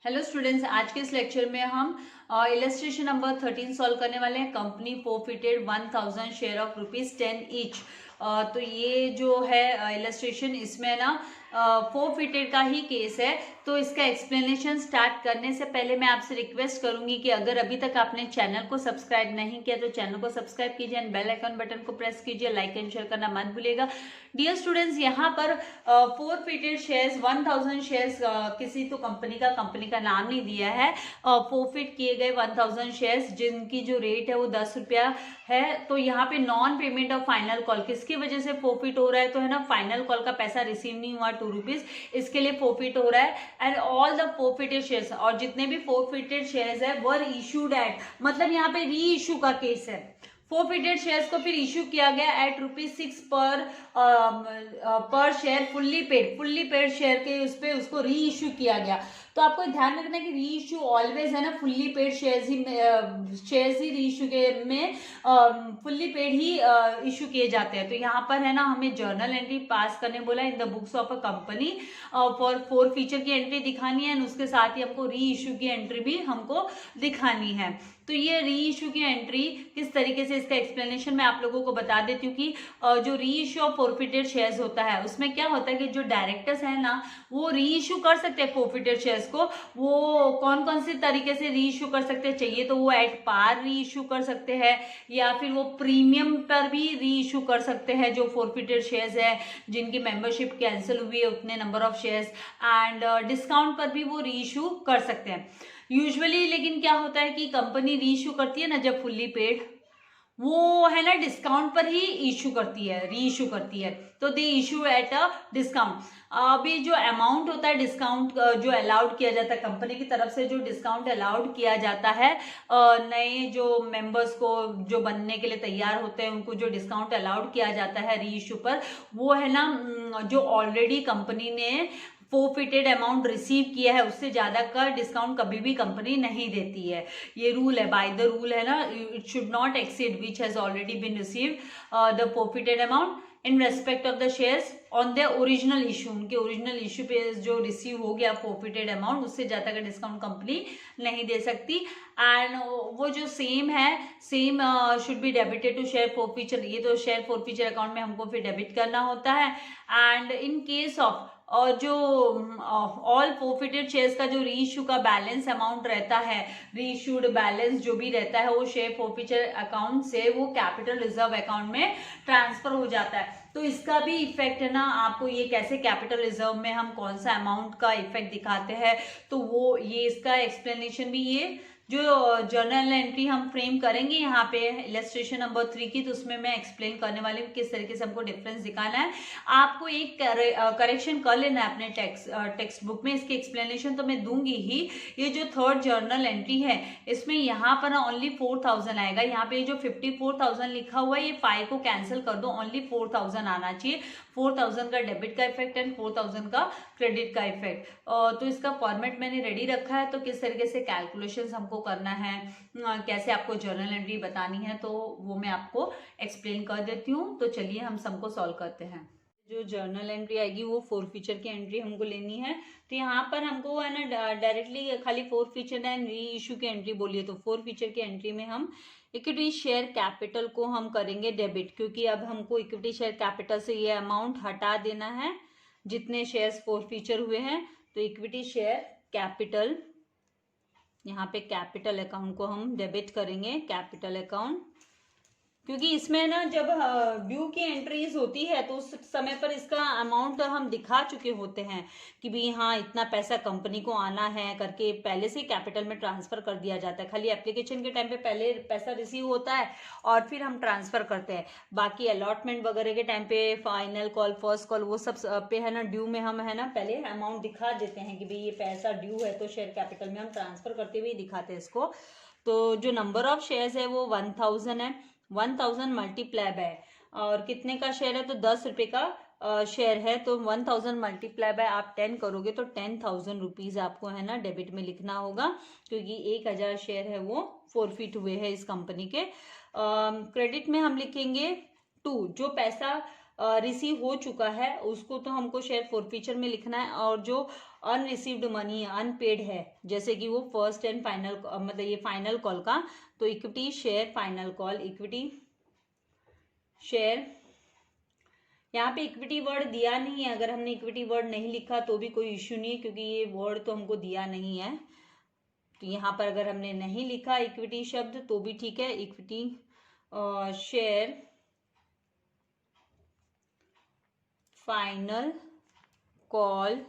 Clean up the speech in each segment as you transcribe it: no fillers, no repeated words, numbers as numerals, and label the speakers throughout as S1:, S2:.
S1: Hello students, आज के इस लेक्चर में हम इलस्ट्रेशन नंबर 13 सॉल्व करने वाले हैं। Company forfeited 1000 share of ₹10 each. तो ये जो है इलस्ट्रेशन, इसमें ना फोरफिटेड का ही केस है। तो इसका एक्सप्लेनेशन स्टार्ट करने से पहले मैं आपसे रिक्वेस्ट करूंगी कि अगर अभी तक आपने चैनल को सब्सक्राइब नहीं किया तो चैनल को सब्सक्राइब कीजिए एंड बेल आइकन बटन को प्रेस कीजिए। लाइक एंड शेयर करना मत भूलिएगा। डियर स्टूडेंट्स, यहाँ पर फोरफिटेड शेयर्स 1000 शेयर्स किसी तो कंपनी का नाम नहीं दिया है। फोरफिट किए गए 1000 शेयर्स जिनकी जो रेट है वो ₹10 है। तो यहाँ पे non payment of final call किसकी वजह से फोरफिट हो रहा है, तो है ना, फाइनल कॉल का पैसा रिसीव नहीं हुआ ₹2, इसके लिए फोरफिट हो रहा है। And all the forfeited shares, और जितने भी फोरफिटेड शेयर्स है वर इशूड एट, मतलब यहाँ पे री इशू का केस है। फोरफिटेड शेयर्स को फिर इशू किया गया एट ₹6 पर शेयर, फुल्ली पेड शेयर के उस पे उसको री इशू किया गया। तो आपको ध्यान रखना है कि री इशू ऑलवेज है ना, फुल्ली पेड शेयर्स ही री इशू के में फुल्ली पेड ही इशू किए जाते हैं। तो यहाँ पर है ना, हमें जर्नल एंट्री पास करने बोला in the books of a company for forfeiture की एंट्री दिखानी है, उसके साथ ही हमको री इशू की एंट्री भी हमको दिखानी है। तो ये री इशू की एंट्री किस तरीके से, इसका एक्सप्लेनेशन मैं आप लोगों को बता देती हूँ कि जो री इशू ऑफ फोरफिटेड शेयर्स होता है उसमें क्या होता है कि जो डायरेक्टर्स है ना वो री इशू कर सकते हैं फोरफिटेड शेयर्स को। वो कौन कौन से तरीके से री इशू कर सकते हैं, चाहिए तो वो एट पार री इशू कर सकते हैं, या फिर वो प्रीमियम पर भी री इशू कर सकते हैं। जो फोरफिटेड शेयर्स है जिनकी मेंबरशिप कैंसिल हुई है उतने number of shares, and discount पर भी वो री इशू कर सकते हैं यूजुअली। लेकिन क्या होता है कि कंपनी री इशू करती है ना जब फुल्ली पेड, वो है ना डिस्काउंट पर ही इशू करती है, री इशू करती है। तो they issue at a discount. अभी जो अमाउंट होता है डिस्काउंट जो अलाउड किया जाता है कंपनी की तरफ से, जो डिस्काउंट अलाउड किया जाता है नए जो मेंबर्स को जो बनने के लिए तैयार होते हैं उनको जो डिस्काउंट अलाउड किया जाता है री इशू पर, वो है ना जो ऑलरेडी कंपनी ने फोरफिटेड अमाउंट रिसीव किया है उससे ज्यादा का डिस्काउंट कभी भी कंपनी नहीं देती है। ये रूल है, बाय द रूल है ना, it should not exceed which has already been receive the forfeited amount in respect of the shares on the original issue. उनके ओरिजिनल इशू पे जो रिसीव हो गया फोरफिटेड अमाउंट उससे ज्यादा का डिस्काउंट कंपनी नहीं दे सकती। एंड वो जो same should be debited to share forfeiture. ये तो शेयर फोरफिचर अकाउंट में हमको फिर डेबिट करना होता है। एंड इन केस ऑफ और जो ऑल फोरफिटेड शेयर्स का जो री इशू का बैलेंस अमाउंट रहता है, री इशूड बैलेंस जो भी रहता है वो शेयर फोरफिचर अकाउंट से वो कैपिटल रिजर्व अकाउंट में ट्रांसफर हो जाता है। तो इसका भी इफेक्ट है ना, आपको ये कैसे कैपिटल रिजर्व में हम कौन सा अमाउंट का इफेक्ट दिखाते हैं, तो वो ये इसका एक्सप्लेनेशन भी ये जो जर्नल एंट्री हम फ्रेम करेंगे यहाँ पे इलस्ट्रेशन नंबर 3 की, तो उसमें मैं एक्सप्लेन करने वाली हूँ किस तरीके से हमको डिफरेंस दिखाना है। आपको एक करेक्शन कर लेना है अपने टेक्स्ट बुक में, इसके एक्सप्लेनेशन तो मैं दूंगी ही। ये जो थर्ड जर्नल एंट्री है इसमें यहाँ पर ओनली 4000 आएगा। यहाँ पे जो 54,000 लिखा हुआ है ये 5 को कैंसिल कर दो, ओनली 4000 आना चाहिए। 4000 का डेबिट का इफेक्ट एंड 4000 का क्रेडिट का इफेक्ट। तो इसका फॉर्मेट मैंने रेडी रखा है, तो किस तरीके से कैलकुलेशंस हमको करना है, कैसे आपको जर्नल एंट्री बतानी है, तो वो मैं आपको एक्सप्लेन कर देती हूँ। तो चलिए हम सबको सॉल्व करते हैं। जो जर्नल एंट्री आएगी वो फोरफिचर की एंट्री हमको लेनी है। तो यहाँ पर हमको है ना डायरेक्टली खाली फोरफिचर एंड री इशू की एंट्री बोलिए, तो फोरफिचर की एंट्री में हम इक्विटी शेयर कैपिटल को हम करेंगे डेबिट, क्योंकि अब हमको इक्विटी शेयर कैपिटल से ये अमाउंट हटा देना है जितने शेयर्स फोरफिचर हुए हैं। तो इक्विटी शेयर कैपिटल, यहाँ पे कैपिटल अकाउंट को हम डेबिट करेंगे, कैपिटल अकाउंट, क्योंकि इसमें ना जब ड्यू की एंट्रीज होती है तो उस समय पर इसका अमाउंट हम दिखा चुके होते हैं कि भाई हाँ इतना पैसा कंपनी को आना है करके पहले से कैपिटल में ट्रांसफर कर दिया जाता है। खाली एप्लीकेशन के टाइम पे पहले पैसा रिसीव होता है और फिर हम ट्रांसफर करते हैं। बाकी अलॉटमेंट वगैरह के टाइम पे फाइनल कॉल, फर्स्ट कॉल, वो सब पे है ना ड्यू में हम है ना पहले अमाउंट दिखा देते हैं कि भाई ये पैसा ड्यू है, तो शेयर कैपिटल में हम ट्रांसफर करते हुए दिखाते हैं इसको। तो जो नंबर ऑफ शेयर्स है वो 1000 है। 1000 मल्टीप्लाई बाय, और कितने का शेयर है, तो ₹10 का शेयर है, तो 1000 मल्टीप्लाई बाय आप 10 करोगे तो 10,000 रुपीज आपको है ना डेबिट में लिखना होगा, क्योंकि 1000 शेयर है वो फोरफिट हुए हैं इस कंपनी के। क्रेडिट में हम लिखेंगे 2, जो पैसा रिसीव हो चुका है उसको तो हमको शेयर फॉरफीचर में लिखना है, और जो अनरिसीव्ड मनी है, अनपेड है, जैसे कि वो फर्स्ट एंड फाइनल मतलब ये फाइनल कॉल का, तो equity share final call, equity share, यहाँ पे इक्विटी वर्ड दिया नहीं है। अगर हमने इक्विटी वर्ड नहीं लिखा तो भी कोई इश्यू नहीं है, क्योंकि ये वर्ड तो हमको दिया नहीं है। तो यहाँ पर अगर हमने नहीं लिखा इक्विटी शब्द तो भी ठीक है, equity share final call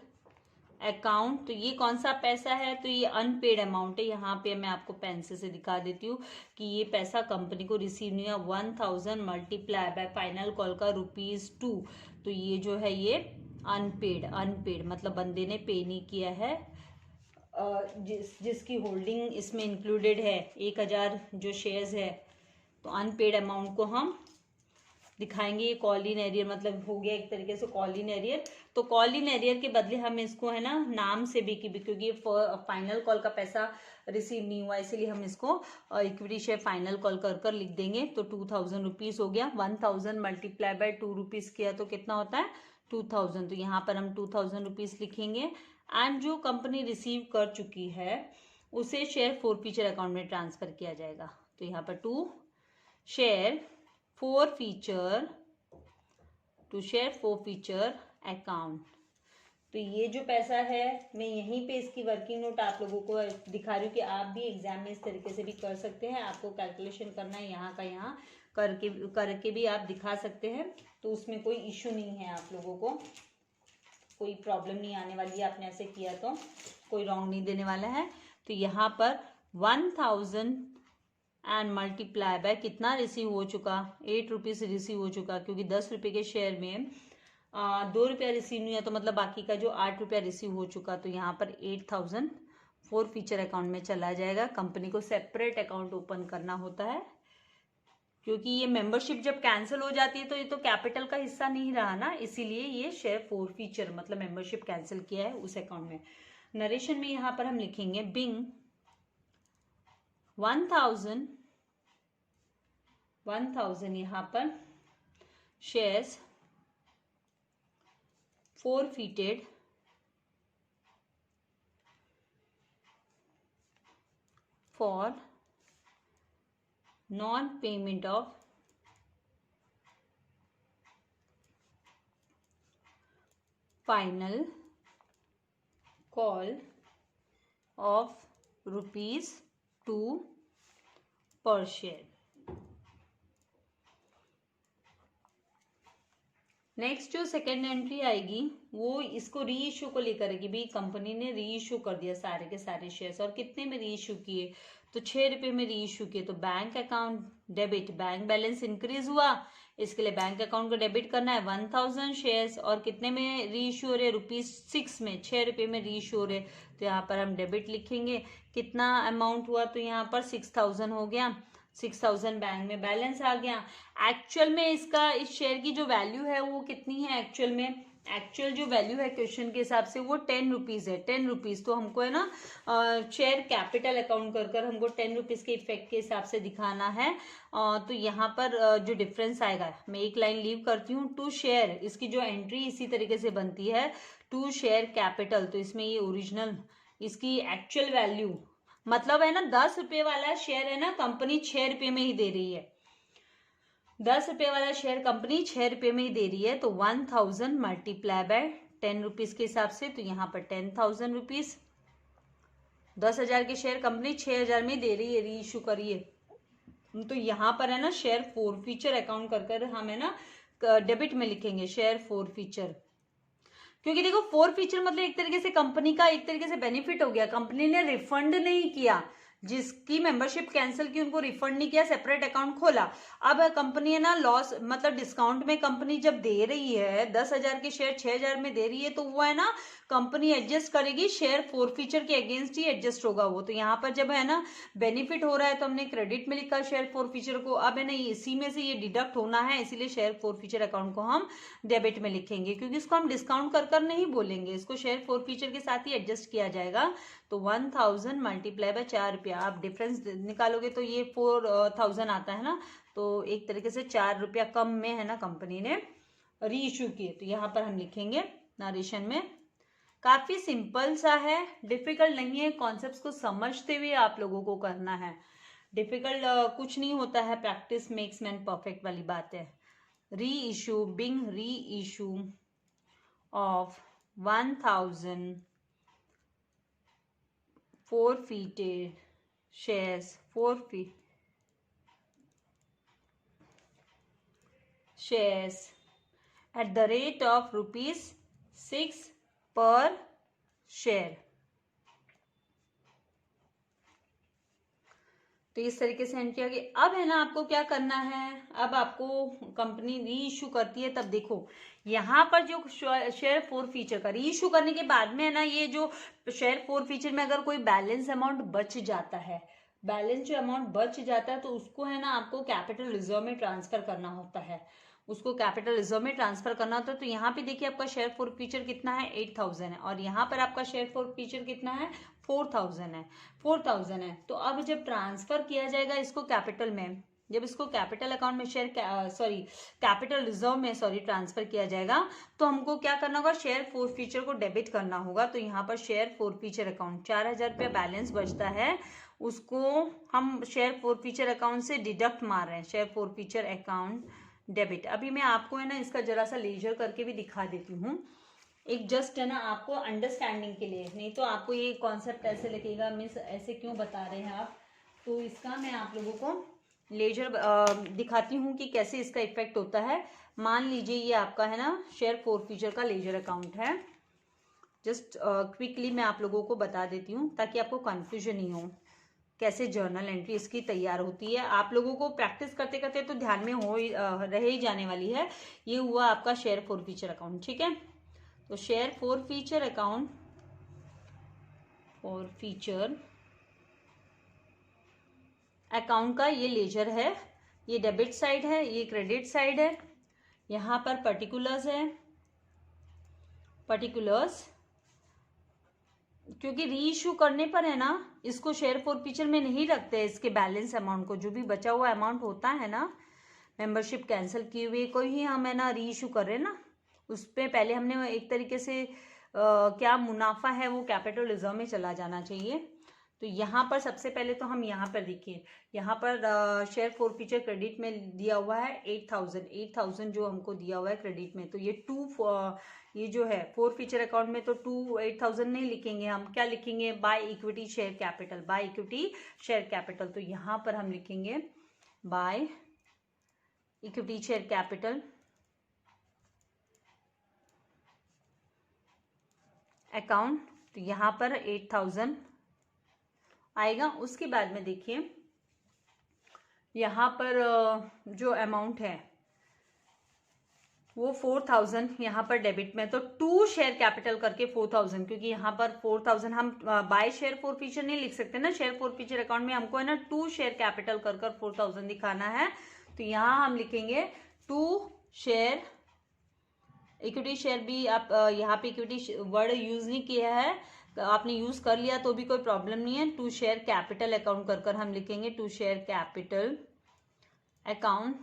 S1: account. तो ये कौन सा पैसा है, तो ये अनपेड अमाउंट है। यहाँ पे मैं आपको पेंसिल से दिखा देती हूँ कि ये पैसा कंपनी को रिसीव नहीं है। 1000 मल्टीप्लाई बाय फाइनल कॉल का ₹2, तो ये जो है ये अनपेड मतलब बंदे ने पे नहीं किया है। जिसकी होल्डिंग इसमें इंक्लूडेड है 1000 जो शेयर्स है, तो अनपेड अमाउंट को हम दिखाएंगे। ये कॉल इन एरियर मतलब हो गया एक तरीके से कॉल इन एरियर। तो कॉल इन एरियर के बदले हम इसको है ना नाम से भी, क्योंकि फाइनल कॉल का पैसा रिसीव नहीं हुआ, इसीलिए हम इसको इक्विटी शेयर फाइनल कॉल कर लिख देंगे। तो ₹2000 हो गया। 1000 मल्टीप्लाई बाय ₹2 किया तो कितना होता है 2000। तो यहाँ पर हम ₹2000 लिखेंगे। एंड जो कंपनी रिसीव कर चुकी है उसे शेयर फॉरफीचर अकाउंट में ट्रांसफर किया जाएगा। तो यहाँ पर टू शेयर फॉरफीचर अकाउंट। तो ये जो पैसा है मैं यहीं पे इसकी वर्किंग नोट आप लोगों को दिखा रही हूँ कि आप भी एग्जाम में इस तरीके से भी कर सकते हैं। आपको कैलकुलेशन करना है यहाँ का यहाँ करके भी आप दिखा सकते हैं, तो उसमें कोई इश्यू नहीं है। आप लोगों को कोई प्रॉब्लम नहीं आने वाली है, आपने ऐसे किया तो कोई रॉन्ग नहीं देने वाला है। तो यहाँ पर 1000 एंड मल्टीप्लाई बाय कितना रिसीव हो चुका, ₹8 रिसीव हो चुका, क्योंकि ₹10 के शेयर में ₹2 रिसीव नहीं है, तो मतलब बाकी का जो ₹8 रिसीव हो चुका, तो यहाँ पर 8000 फॉरफीचर अकाउंट में चला जाएगा। कंपनी को सेपरेट अकाउंट ओपन करना होता है, क्योंकि ये मेंबरशिप जब कैंसिल हो जाती है तो ये तो कैपिटल का हिस्सा नहीं रहा ना, इसीलिए ये शेयर फॉरफीचर मतलब मेंबरशिप कैंसिल किया है उस अकाउंट में। नरेशन में यहाँ पर हम लिखेंगे बिंग 1000 यहाँ पर shares forfeited for non-payment of final call of ₹2 per share। Next जो सेकेंड एंट्री आएगी वो इसको री इशू को लेकर है कि भाई कंपनी ने री इशू कर दिया सारे के सारे शेयर्स, और कितने में री इशू किए, तो ₹6 में री इशू किए। तो bank account debit, bank balance increase हुआ, इसके लिए बैंक अकाउंट को डेबिट करना है 1000 शेयर्स, और कितने में री इशू हो रहे हैं ₹6 में, ₹6 में री इशू हो रहे। तो यहाँ पर हम डेबिट लिखेंगे। कितना अमाउंट हुआ, तो यहाँ पर 6000 हो गया, 6000 बैंक में बैलेंस आ गया। एक्चुअल में इसका इस शेयर की जो वैल्यू है वो कितनी है, एक्चुअल जो वैल्यू है क्वेश्चन के हिसाब से वो ₹10 है, ₹10। तो हमको है ना शेयर कैपिटल अकाउंट कर हमको ₹10 के इफेक्ट के हिसाब से दिखाना है। तो यहाँ पर जो डिफरेंस आएगा, मैं एक लाइन लीव करती हूँ। टू शेयर, इसकी जो एंट्री इसी तरीके से बनती है, टू शेयर कैपिटल, तो इसमें ये ओरिजिनल इसकी एक्चुअल वैल्यू मतलब है ना ₹10 वाला शेयर है ना कंपनी ₹6 में ही दे रही है, ₹10 वाला शेयर कंपनी ₹6 में ही दे रही है। तो 1000 मल्टीप्लाई बाय ₹10 के हिसाब से, तो यहाँ पर ₹10,000। 10,000 के शेयर कंपनी 6,000 में दे रही है, री इशू करिए। तो यहाँ पर है ना शेयर फॉरफीचर अकाउंट कर हम है ना डेबिट में लिखेंगे शेयर फॉरफीचर, क्योंकि देखो फॉरफीचर मतलब एक तरीके से कंपनी का एक तरीके से बेनिफिट हो गया। कंपनी ने रिफंड नहीं किया, जिसकी मेंबरशिप कैंसिल की उनको रिफंड नहीं किया, सेपरेट अकाउंट खोला। अब कंपनी है ना लॉस मतलब डिस्काउंट में कंपनी जब दे रही है 10,000 के शेयर 6,000 में दे रही है, तो वो है ना कंपनी एडजस्ट करेगी, शेयर फॉरफीचर के अगेंस्ट ही एडजस्ट होगा वो। तो यहाँ पर जब है ना बेनिफिट हो रहा है तो हमने क्रेडिट में लिखा शेयर फॉरफीचर को, अब है ना इसी में से ये डिडक्ट होना है, इसीलिए शेयर फॉरफीचर अकाउंट को हम डेबिट में लिखेंगे, क्योंकि इसको हम डिस्काउंट कर नहीं बोलेंगे, इसको शेयर फॉरफीचर के साथ ही एडजस्ट किया जाएगा। तो 1000 मल्टीप्लाई बाय ₹4, आप डिफरेंस निकालोगे तो ये 4000 आता है ना, तो एक तरीके से ₹4 कम में है ना कंपनी ने री इशू किए। तो यहाँ पर हम लिखेंगे नरेशन में। काफी सिंपल सा है, डिफिकल्ट नहीं है, कॉन्सेप्ट्स को समझते हुए आप लोगों को करना है। डिफिकल्ट कुछ नहीं होता है, प्रैक्टिस मेक्स मैन परफेक्ट वाली बात है। री इशू, बिंग री issue of 1000 forfeited shares at the rate of ₹6 per share। तो इस तरीके से एंड किया गया। अब है ना आपको क्या करना है, अब आपको कंपनी री इशू करती है, तब देखो यहाँ पर जो शेयर फोर फीचर का री इशू करने के बाद में है ना, ये जो शेयर फोर फीचर में अगर कोई बैलेंस अमाउंट बच जाता है, बैलेंस जो अमाउंट बच जाता है, तो उसको है ना आपको कैपिटल रिजर्व में ट्रांसफर करना होता है, उसको कैपिटल रिजर्व में ट्रांसफर करना होता है। तो यहाँ पे देखिए आपका शेयर फोर फीचर कितना है, 8000 है, और यहाँ पर आपका शेयर फोर फीचर कितना है, 4000 है। तो अब जब ट्रांसफर किया जाएगा इसको कैपिटल में, जब इसको कैपिटल अकाउंट में कैपिटल रिजर्व में ट्रांसफर किया जाएगा, तो हमको क्या करना होगा, शेयर फोर फीचर को डेबिट करना होगा। तो यहाँ पर शेयर फोर फीचर अकाउंट 4000 रुपया बैलेंस बचता है, उसको हम शेयर फोर फीचर अकाउंट से डिडक्ट मार रहे हैं, share forfeiture account debit. अभी मैं आपको है ना इसका जरा सा लेजर करके भी दिखा देती हूँ, एक जस्ट है ना आपको अंडरस्टैंडिंग के लिए, नहीं तो आपको ये कॉन्सेप्ट ऐसे लगेगा मिस ऐसे क्यों बता रहे हैं आप। तो इसका मैं आप लोगों को लेजर दिखाती हूँ कि कैसे इसका इफेक्ट होता है। मान लीजिए ये आपका है ना शेयर फोर फीचर का लेजर अकाउंट है, जस्ट क्विकली मैं आप लोगों को बता देती हूँ ताकि आपको कंफ्यूजन नहीं हो कैसे जर्नल एंट्री इसकी तैयार होती है। आप लोगों को प्रैक्टिस करते करते तो ध्यान में रह ही जाने वाली है। ये हुआ आपका शेयर फोर फीचर अकाउंट, ठीक है। तो share forfeiture account, four feature account का ये लेजर है, ये डेबिट साइड है, ये क्रेडिट साइड है। यहाँ पर पर्टिकुलर्स है, पर्टिकुलर्स क्योंकि री इशू करने पर है ना इसको शेयर फोर फीचर में नहीं रखते हैं, इसके बैलेंस अमाउंट को, जो भी बचा हुआ अमाउंट होता है ना मेंबरशिप कैंसिल किए हुए को ही हम है ना री इशू कर रहे हैं ना, उस पर पहले हमने एक तरीके से क्या मुनाफा है वो कैपिटल रिजर्व में चला जाना चाहिए। तो यहाँ पर सबसे पहले तो हम यहाँ पर देखिए, यहाँ पर शेयर फोर फीचर क्रेडिट में दिया हुआ है 8000 जो हमको दिया हुआ है क्रेडिट में। तो ये जो है फोर फीचर अकाउंट में तो 8000 नहीं लिखेंगे, हम क्या लिखेंगे, by equity share capital, by equity share capital. तो यहाँ पर हम लिखेंगे by equity share capital account. तो यहाँ पर 8000 आएगा। उसके बाद में देखिए यहाँ पर जो अमाउंट है वो 4000 यहाँ पर डेबिट में, तो 2 शेयर कैपिटल करके 4000, क्योंकि यहाँ पर 4000 हम बाय शेयर फोर फीचर नहीं लिख सकते ना, शेयर फोर फीचर अकाउंट में हमको है ना 2 शेयर कैपिटल कर 4000 दिखाना है। तो यहाँ हम लिखेंगे 2 शेयर, इक्विटी शेयर भी आप यहाँ पे इक्विटी वर्ड यूज नहीं किया है, आपने यूज कर लिया तो भी कोई प्रॉब्लम नहीं है। 2 शेयर कैपिटल अकाउंट कर हम लिखेंगे 2 शेयर कैपिटल अकाउंट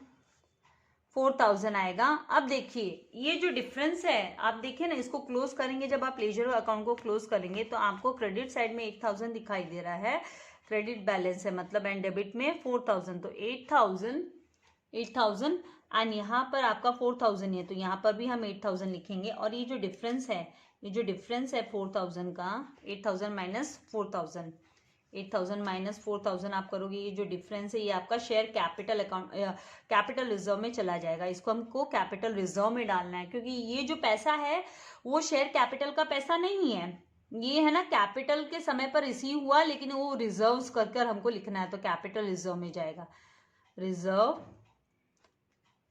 S1: 4000 आएगा। अब देखिए ये जो डिफरेंस है आप देखिए ना, इसको क्लोज करेंगे, जब आप लेजर अकाउंट को क्लोज करेंगे तो आपको क्रेडिट साइड में 8000 दिखाई दे रहा है, क्रेडिट बैलेंस है मतलब, एंड डेबिट में 4000। तो 8000 एंड यहाँ पर आपका 4000 है, तो यहाँ पर भी हम 8000 लिखेंगे। और ये जो डिफरेंस है, ये जो डिफरेंस है 4000 का, 8000 माइनस 4000, 8000 माइनस 4000 आप करोगे, ये जो डिफरेंस है ये आपका share capital account capital reserve में चला जाएगा। इसको हमको कैपिटल रिजर्व में डालना है, क्योंकि ये जो पैसा है वो शेयर कैपिटल का पैसा नहीं है, ये है ना कैपिटल के समय पर रिसीव हुआ, लेकिन वो रिजर्व्स कर हमको लिखना है, तो कैपिटल रिजर्व में जाएगा, रिजर्व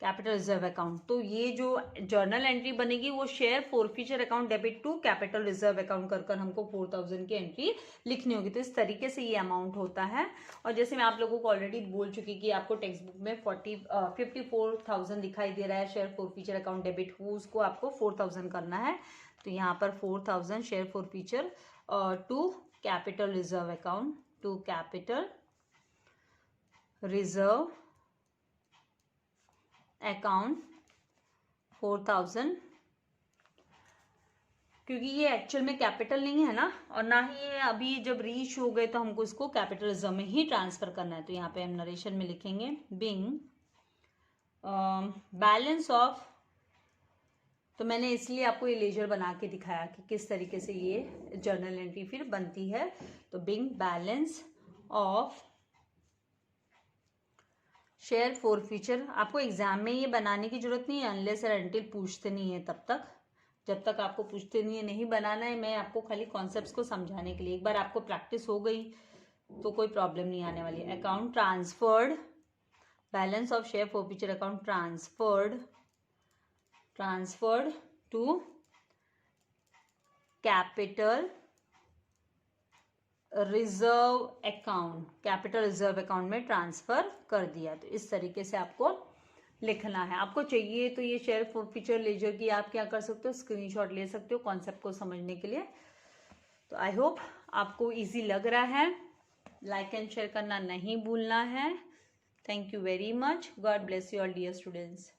S1: कैपिटल रिजर्व अकाउंट। तो ये जो जर्नल एंट्री बनेगी वो share forfeiture account debit to capital reserve account कर हमको 4000 की एंट्री लिखनी होगी। तो इस तरीके से ये अमाउंट होता है। और जैसे मैं आप लोगों को ऑलरेडी बोल चुकी कि आपको टेक्स्ट बुक में 54,000 दिखाई दे रहा है share forfeiture account debit, वो उसको आपको 4000 करना है। तो यहाँ पर 4000 share forfeiture to capital reserve account, to capital reserve account 4,000, क्योंकि ये एक्चुअल में कैपिटल नहीं है ना, और ना ही ये अभी जब री इशू हो गए तो हमको इसको कैपिटल रिजर्व में ही ट्रांसफर करना है। तो यहाँ पे हम नरेशन में लिखेंगे बिंग बैलेंस ऑफ, तो मैंने इसलिए आपको ये लेजर बना के दिखाया कि किस तरीके से ये जर्नल एंट्री फिर बनती है। तो being balance of share forfeiture, आपको एग्जाम में ये बनाने की जरूरत नहीं है अनलेस एंड अनटिल पूछते नहीं है, तब तक, जब तक आपको पूछते नहीं है नहीं बनाना है। मैं आपको खाली कॉन्सेप्ट्स को समझाने के लिए, एक बार आपको प्रैक्टिस हो गई तो कोई प्रॉब्लम नहीं आने वाली है। Account transferred, balance of share forfeiture account transferred to capital reserve account, capital reserve account में ट्रांसफर कर दिया। तो इस तरीके से आपको लिखना है। आपको चाहिए तो ये शेयर फॉर फ्यूचर लेजर की आप क्या कर सकते हो, स्क्रीनशॉट ले सकते हो कॉन्सेप्ट को समझने के लिए। तो आई होप आपको इजी लग रहा है। लाइक एंड शेयर करना नहीं भूलना है। Thank you very much. God bless you all dear students.